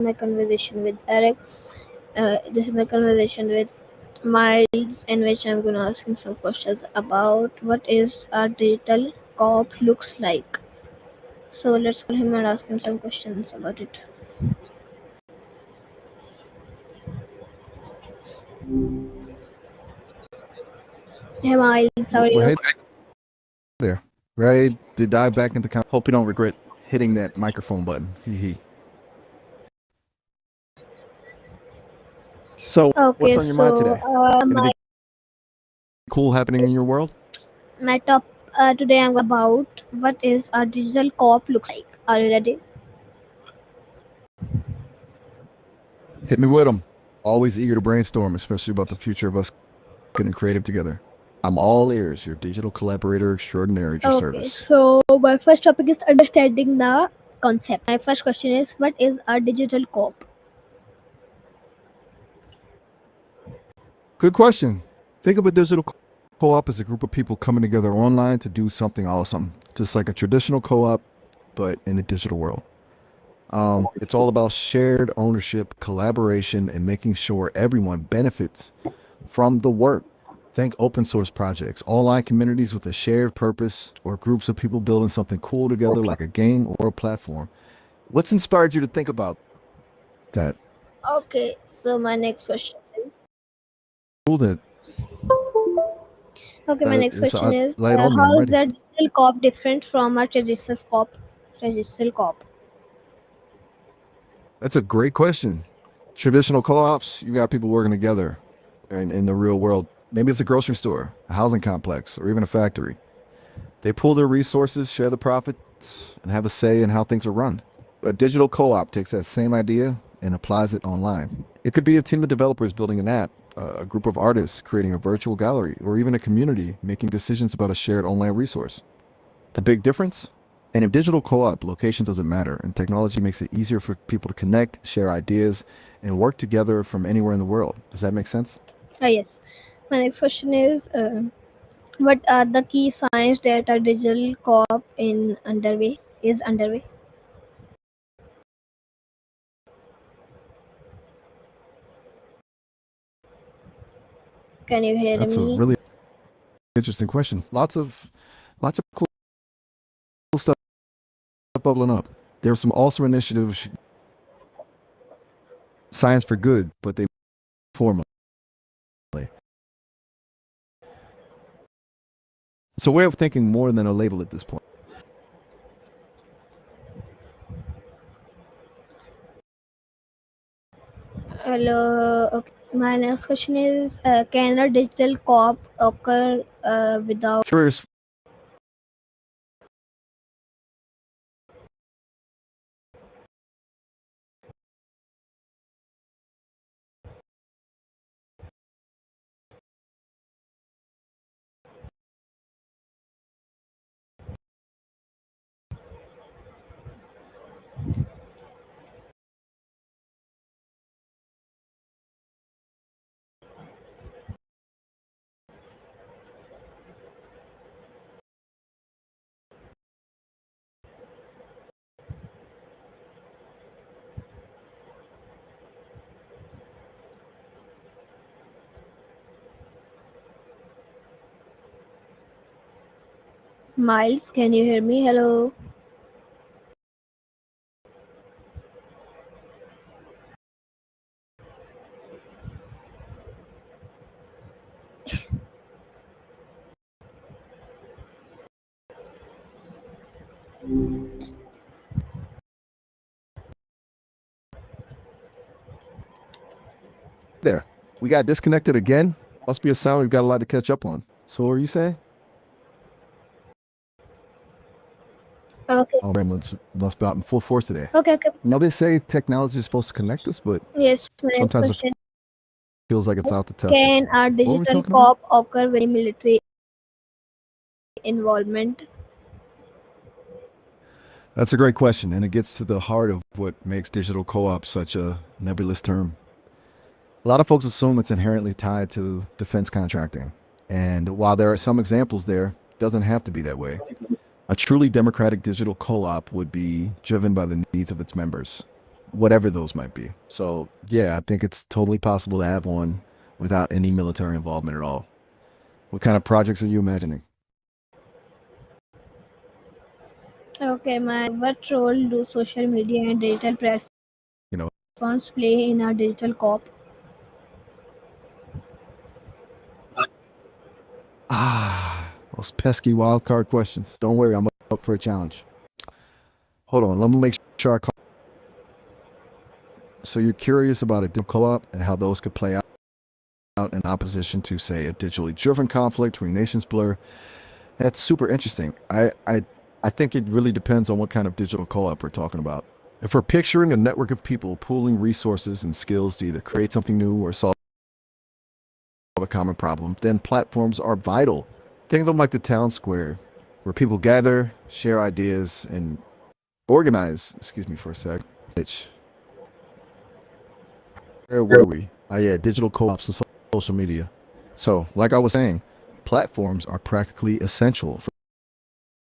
my conversation with Eric. This is my conversation with Miles, in which I'm going to ask him some questions about what is a digital cop looks like. So let's call him and ask him some questions about it. Hey Miles, how are Well, you? hey there. Ready to dive back into hope you don't regret hitting that microphone button. Hee hee. So, what's Okay, on your mind so today? Anything cool happening in your world? my top today I'm about what is a digital cop looks like. Are you ready? Hit me with them. Always eager to brainstorm, especially about the future of us getting creative together. I'm all ears, your digital collaborator extraordinaire at your Okay, service. so my first topic is understanding the concept. My first question is what is a digital cop? Good question. Think of a digital co-op as a group of people coming together online to do something awesome, just like a traditional co-op, but in the digital world. It's all about shared ownership, collaboration, and making sure everyone benefits from the work. Think open source projects, online communities with a shared purpose, or groups of people building something cool together like a game or a platform. What's inspired you to think about that? Okay, so my next question is Cool that okay, my next is question is light on me. I'm how is ready. the digital cop different from a traditional cop? Traditional cop. That's a great question. Traditional co-ops, you got people working together in the real world. Maybe it's a grocery store, a housing complex, or even a factory. They pool their resources, share the profits, and have a say in how things are run. A digital co-op takes that same idea and applies it online. It could be a team of developers building an app, a group of artists creating a virtual gallery, or even a community making decisions about a shared online resource. The big difference? In a digital co-op, location doesn't matter, and technology makes it easier for people to connect, share ideas, and work together from anywhere in the world. Does that make sense? Yes. My next question is what are the key signs that a digital cop in underway is underway? Can you hear That's a me? really interesting question. Lots of cool stuff bubbling up. There are some awesome initiatives, science for good, but they formally. It's a way of thinking more than a label at this point. Hello. Okay. My next question is can a digital cop occur without Curious. Miles? Can you hear me? Hello. There. We got disconnected again. Must be a sound we've got a lot to catch up on. So what are you saying? Okay. Oh, man, must be out in full force today. Okay. Okay. Now they say technology is supposed to connect us, but Yes. My next sometimes it question: feels like it's out to test us. can a What were we digital talking about? cop occur with military involvement? That's a great question, and it gets to the heart of what makes digital co-op such a nebulous term. A lot of folks assume it's inherently tied to defense contracting, and while there are some examples there, it doesn't have to be that way. A truly democratic digital co-op would be driven by the needs of its members. whatever those might be. So, yeah, I think it's totally possible to have one without any military involvement at all. What kind of projects are you imagining? Okay, my what role do social media and digital You know, platforms play in our digital cop? those pesky wild card questions. Don't worry, I'm up for a challenge. Hold on, let me make sure I call. So you're curious about a digital co-op and how those could play out in opposition to, say, a digitally driven conflict between nations blur. That's super interesting. I think it really depends on what kind of digital co-op we're talking about. If we're picturing a network of people pooling resources and skills to either create something new or solve a common problem, then platforms are vital. Think of them like the town square, where people gather, share ideas, and organize. Excuse me for a sec. Where were we? Oh yeah, digital co-ops and social media. So, like I was saying, platforms are practically essential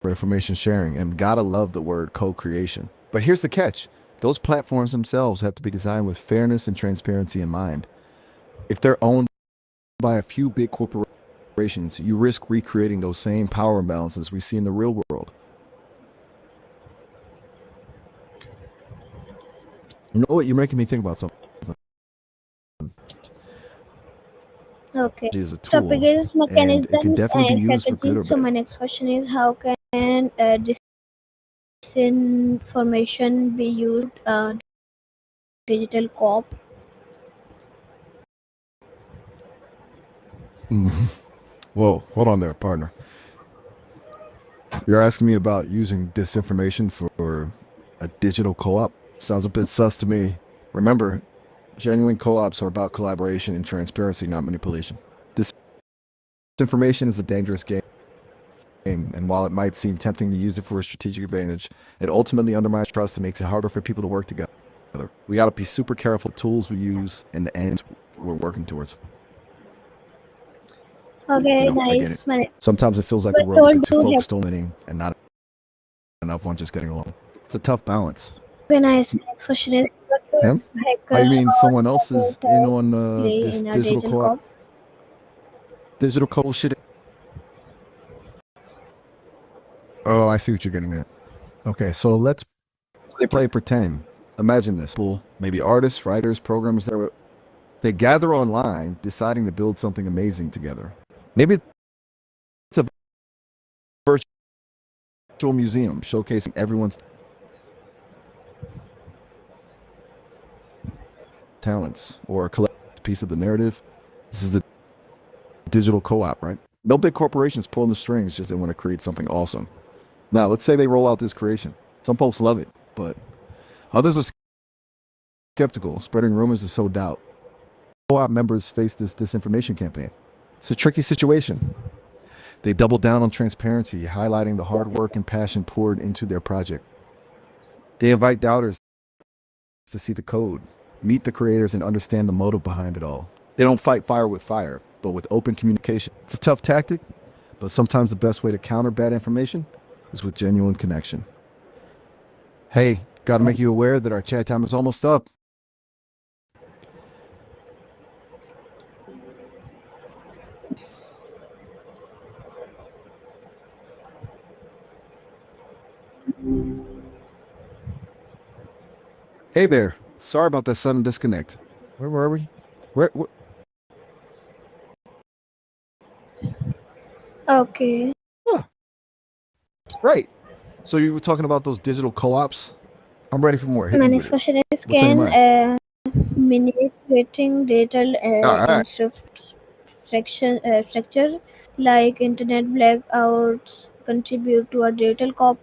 for information sharing, and gotta love the word co-creation. But here's the catch. Those platforms themselves have to be designed with fairness and transparency in mind. If they're owned by a few big corporations, you risk recreating those same power imbalances we see in the real world. You know what? You're making me think about something. Okay. It is a Topic tool, is and it can mechanisms definitely be and used for good strategies. or So bad. my next question is how can disinformation be used digital cop? Mhm. Whoa, hold on there, partner. You're asking me about using disinformation for a digital co-op? Sounds a bit sus to me. Remember, genuine co-ops are about collaboration and transparency, not manipulation. Disinformation is a dangerous game, and while it might seem tempting to use it for a strategic advantage, it ultimately undermines trust and makes it harder for people to work together. We got to be super careful with the tools we use and the ends we're working towards. Okay, I get it. nice. My Sometimes it feels like the what world's a role bit too do focused on winning and not enough on just getting along. It's a tough balance. nice. My next question is what role Him? do Oh, hacker you mean or someone else is in saboteurs on play this in our digital digital co-op, cop? digital co shit? Oh, I see what you're getting at. Okay, so let's play pretend. Imagine this. People, maybe artists, writers, programmers, they gather online deciding to build something amazing together. Maybe it's a virtual museum showcasing everyone's talents or a collective piece of the narrative. This is the digital co-op, right? No big corporations pulling the strings, just they want to create something awesome. Now, let's say they roll out this creation. Some folks love it, but others are skeptical, spreading rumors to sow doubt. Co-op members face this disinformation campaign. It's a tricky situation. They double down on transparency, highlighting the hard work and passion poured into their project. They invite doubters to see the code, meet the creators, and understand the motive behind it all. They don't fight fire with fire, but with open communication. It's a tough tactic, but sometimes the best way to counter bad information is with genuine connection. Hey, got to make you aware that our chat time is almost up. Hey there. Sorry about that sudden disconnect. Where were we? Where Okay. ah, right. So you were talking about those digital co-ops? I'm ready for more. Hit My me next with it. question is What's on your can mind? manipulating digital All right. structure like internet blackouts contribute to a digital cop?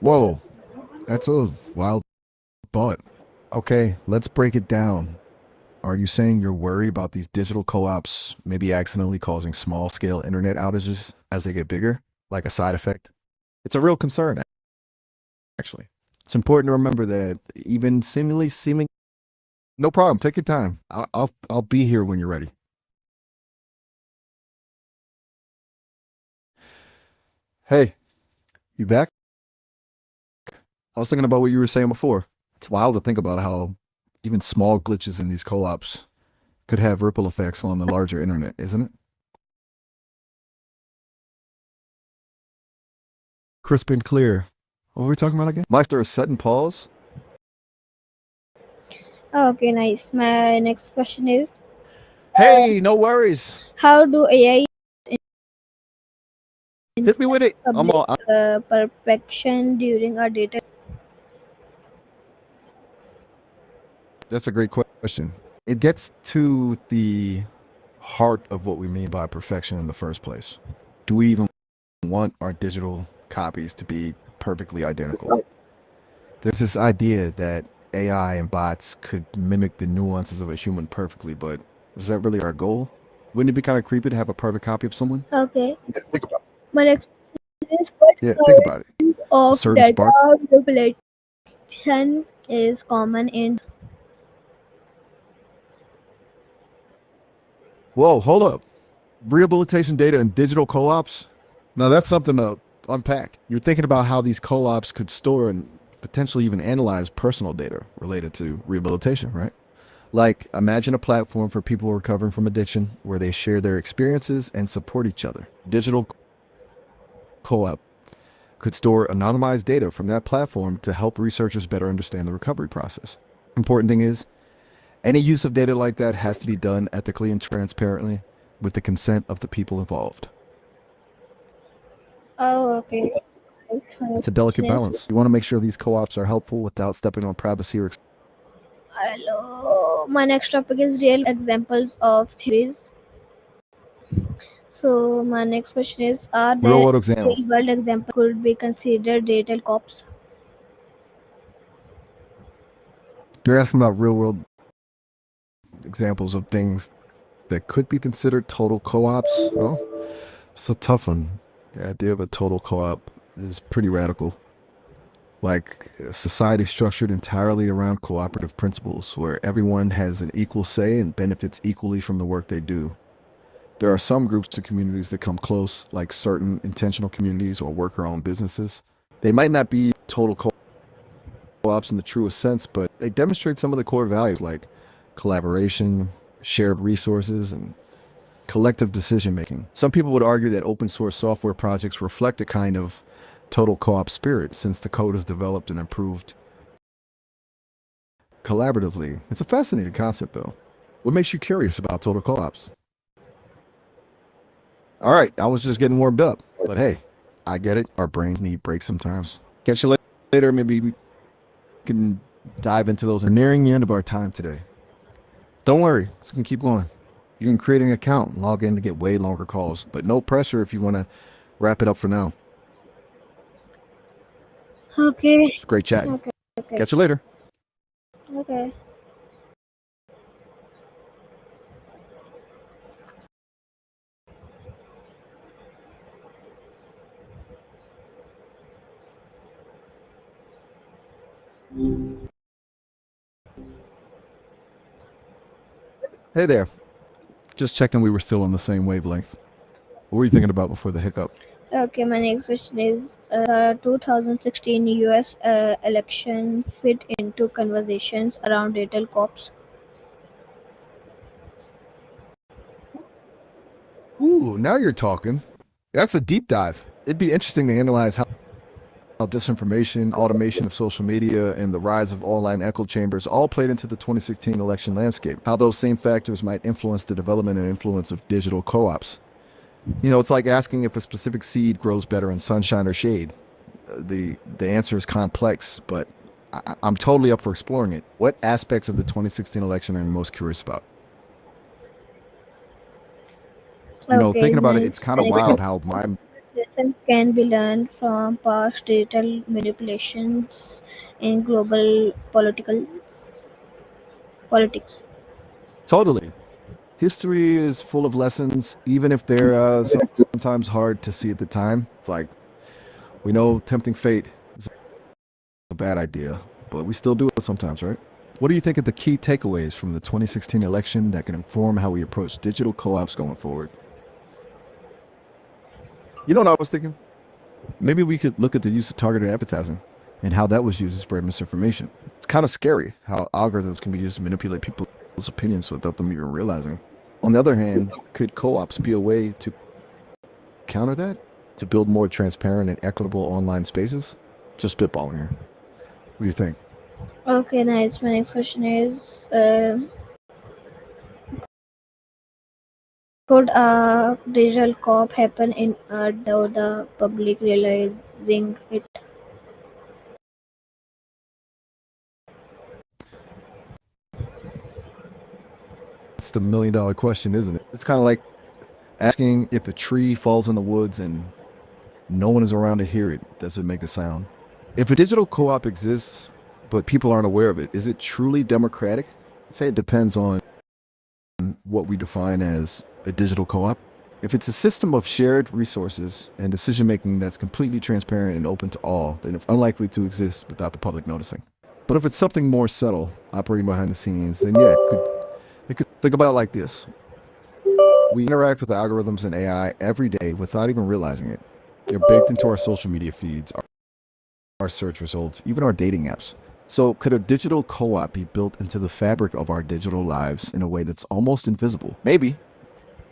Whoa, that's a wild thought. Okay, let's break it down. Are you saying you're worried about these digital co-ops maybe accidentally causing small-scale internet outages as they get bigger, like a side effect? It's a real concern, actually. It's important to remember that even seeming no problem. Take your time. I'll be here when you're ready. Hey, You back? I was thinking about what you were saying before. It's wild to think about how even small glitches in these co-ops could have ripple effects on the larger internet, isn't it? Crisp and clear. What were we talking about again? Meister, a sudden pause. Okay, nice. My next question is, Hey, no worries. how do AI Hit me with it. I'm public all. perfection during our data? That's a great question. It gets to the heart of what we mean by perfection in the first place. Do we even want our digital copies to be perfectly identical? There's this idea that AI and bots could mimic the nuances of a human perfectly, but is that really our goal? Wouldn't it be kind of creepy to have a perfect copy of someone? Okay. Yeah, think about it. My next question is, what Yeah, think about it. kinds A of certain data spark. manipulation is common in? Whoa, hold up. Rehabilitation data and digital co-ops? Now that's something to unpack. You're thinking about how these co-ops could store and potentially even analyze personal data related to rehabilitation, right? Like, imagine a platform for people recovering from addiction where they share their experiences and support each other. Digital co-op could store anonymized data from that platform to help researchers better understand the recovery process. Important thing is, any use of data like that has to be done ethically and transparently with the consent of the people involved. Oh, okay. It's a delicate balance. You want to make sure these co-ops are helpful without stepping on privacy or Hello. My next topic is real examples of theories. So my next question is, are real there world example. real world examples could be considered digital cops? You're asking about real world examples of things that could be considered total co-ops. Well, it's a tough one. The idea of a total co-op is pretty radical. Like a society structured entirely around cooperative principles where everyone has an equal say and benefits equally from the work they do. There are some groups of communities that come close, like certain intentional communities or worker-owned businesses. They might not be total co-ops in the truest sense, but they demonstrate some of the core values like collaboration, shared resources, and collective decision making. Some people would argue that open source software projects reflect a kind of total co-op spirit since the code is developed and improved collaboratively. It's a fascinating concept though. What makes you curious about total co-ops? All right, I was just getting warmed up, but hey, I get it. Our brains need breaks sometimes. Catch you later. Maybe we can dive into those. We're nearing the end of our time today. Don't worry, we can keep going. You can create an account and log in to get way longer calls, but no pressure if you want to wrap it up for now. Okay. It's great chatting. Okay. Okay. Catch you later. Okay. Hey there. Just checking we were still on the same wavelength. What were you thinking about before the hiccup? Okay. My next question is, 2016 U.S. Election fit into conversations around digital cops? Ooh, now you're talking. That's a deep dive. It'd be interesting to analyze how disinformation, automation of social media, and the rise of online echo chambers all played into the 2016 election landscape. How those same factors might influence the development and influence of digital co-ops. You know, it's like asking if a specific seed grows better in sunshine or shade. The answer is complex, but I'm totally up for exploring it. What aspects of the 2016 election are you most curious about? You know, Okay. thinking about it, Nice. it's kind My of next wild question, how my lessons can be learned from past digital manipulations in global politics. totally history is full of lessons, even if they're sometimes hard to see at the time. It's like we know tempting fate is a bad idea, but we still do it sometimes, right? What do you think of the key takeaways from the 2016 election that can inform how we approach digital co-ops going forward? You know what I was thinking? Maybe we could look at the use of targeted advertising and how that was used to spread misinformation. It's kind of scary how algorithms can be used to manipulate people's opinions without them even realizing. On the other hand, could co-ops be a way to counter that? To build more transparent and equitable online spaces? Just spitballing here. What do you think? Okay, nice. My next question is, uh, could a digital cop happen in without the public realizing it? It's the $1 million question, isn't it? It's kind of like asking if a tree falls in the woods and no one is around to hear it. Does it make a sound? If a digital co-op exists, but people aren't aware of it, is it truly democratic? I'd say it depends on what we define as a digital co-op. If it's a system of shared resources and decision making that's completely transparent and open to all, then it's unlikely to exist without the public noticing. But if it's something more subtle, operating behind the scenes, then yeah, it could think about it like this. We interact with algorithms and AI every day without even realizing it. They're baked into our social media feeds, our search results, even our dating apps. So could a digital co-op be built into the fabric of our digital lives in a way that's almost invisible? Maybe.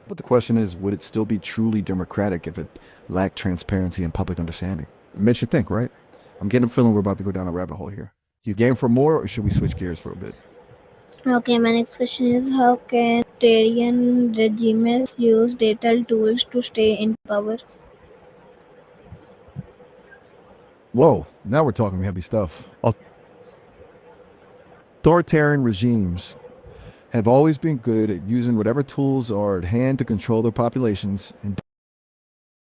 But the question is, would it still be truly democratic if it lacked transparency and public understanding? It makes you think, right? I'm getting a feeling we're about to go down a rabbit hole here. You game for more, or should we switch gears for a bit? Okay, my next question is, how can authoritarian regimes use digital tools to stay in power? Whoa, now we're talking heavy stuff. Authoritarian regimes have always been good at using whatever tools are at hand to control their populations, and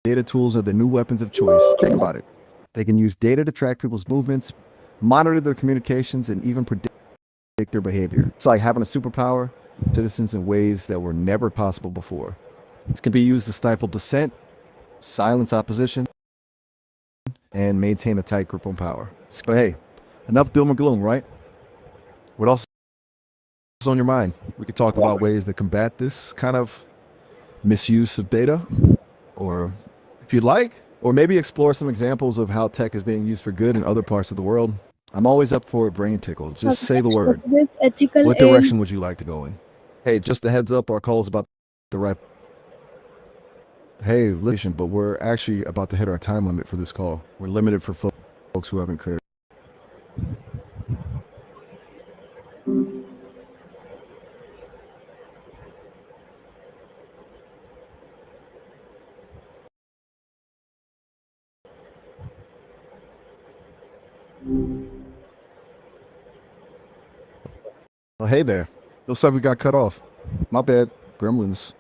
data tools are the new weapons of choice. Think about it. They can use data to track people's movements, monitor their communications, and even predict their behavior. It's like having a superpower, citizens in ways that were never possible before. This can be used to stifle dissent, silence opposition, and maintain a tight grip on power. But hey, enough doom and gloom, right? What else is on your mind? We could talk about ways to combat this kind of misuse of data, or if you'd like, or maybe explore some examples of how tech is being used for good in other parts of the world. I'm always up for a brain tickle. Just Okay, say the word. what is ethical What and direction would you like to go in? Hey, just a heads up, our call is about to wrap. Hey, listen, but we're actually about to hit our time limit for this call. We're limited for folks who haven't cleared. Well, hey there. Looks like we got cut off. My bad. Gremlins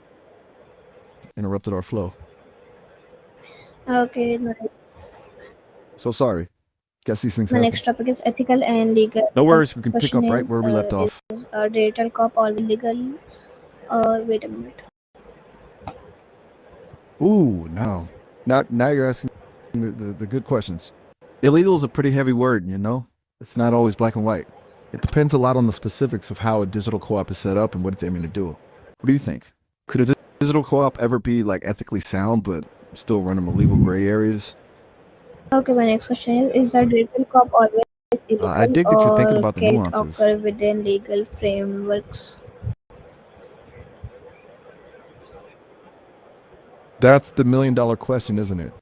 interrupted our flow. okay, my, So sorry. Guess these things my happen. next topic is ethical and legal. No The worries. We can pick question up right where we left is off. a digital cop always legal? Or wait a minute. Ooh, no. Now you're asking the good questions. Illegal is a pretty heavy word, you know? It's not always black and white. It depends a lot on the specifics of how a digital co-op is set up and what it's aiming to do. What do you think? Could a digital co-op ever be like ethically sound but still run in illegal gray areas? Okay, my next question is a digital cop always I illegal dig that you're thinking or about the can it nuances. occur within legal frameworks? That's the $1 million question, isn't it?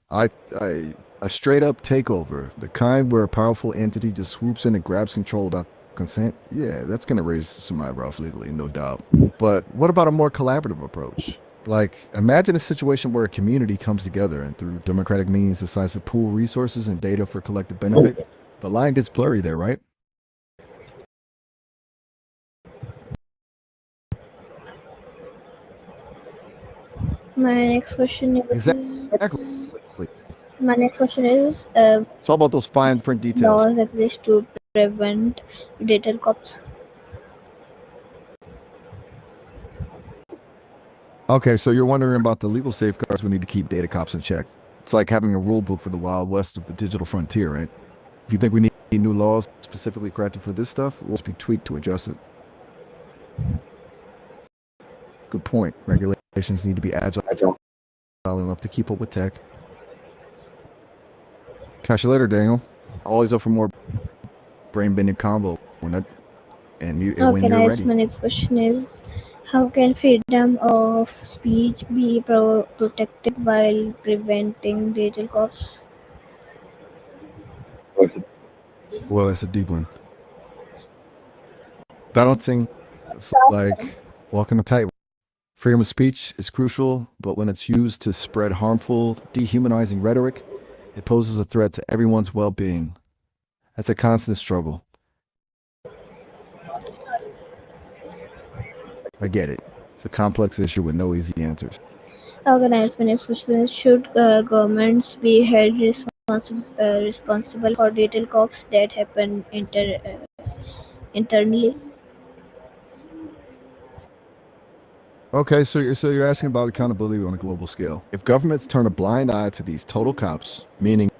A straight up takeover, the kind where a powerful entity just swoops in and grabs control without consent. Yeah, that's gonna raise some eyebrows legally, no doubt. But what about a more collaborative approach? Like, imagine a situation where a community comes together and through democratic means decides to pool resources and data for collective benefit. The line gets blurry there, right? My next question Exactly. my next question is It's all about those fine print details. laws exist to prevent digital cops. Okay, so you're wondering about the legal safeguards we need to keep data cops in check. It's like having a rule book for the Wild West of the digital frontier, right? If you think we need new laws specifically crafted for this stuff, we'll just be tweaked to adjust it. Good point. Regulations need to be agile enough to keep up with tech. Catch you later, Daniel. Always up for more brain bending combo when Okay, you're nice. ready. My next question is, how can freedom of speech be protected while preventing digital cops? Well, it's a deep one. Balancing, it's like walking a tightrope. Freedom of speech is crucial, but when it's used to spread harmful, dehumanizing rhetoric, it poses a threat to everyone's well being. That's a constant struggle. I get it. It's a complex issue with no easy answers. Okay, nice. My next question is, should governments be held responsible for digital cops that happen internally? Okay, so you're asking about accountability on a global scale. If governments turn a blind eye to these total cops, meaning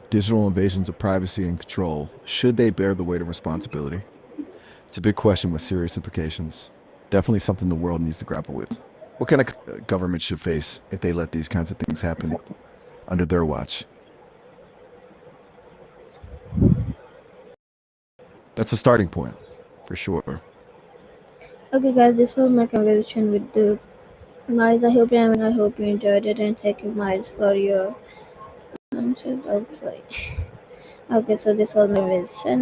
digital invasions of privacy and control, should they bear the weight of responsibility? It's a big question with serious implications. Definitely something the world needs to grapple with. What kind of government should face if they let these kinds of things happen under their watch? That's a starting point, for sure. Okay, guys, this was my conversation with the Miles. I hope you enjoyed it, and thank you, Miles, for your answers. Oh, sorry. Okay, so this was my conversation.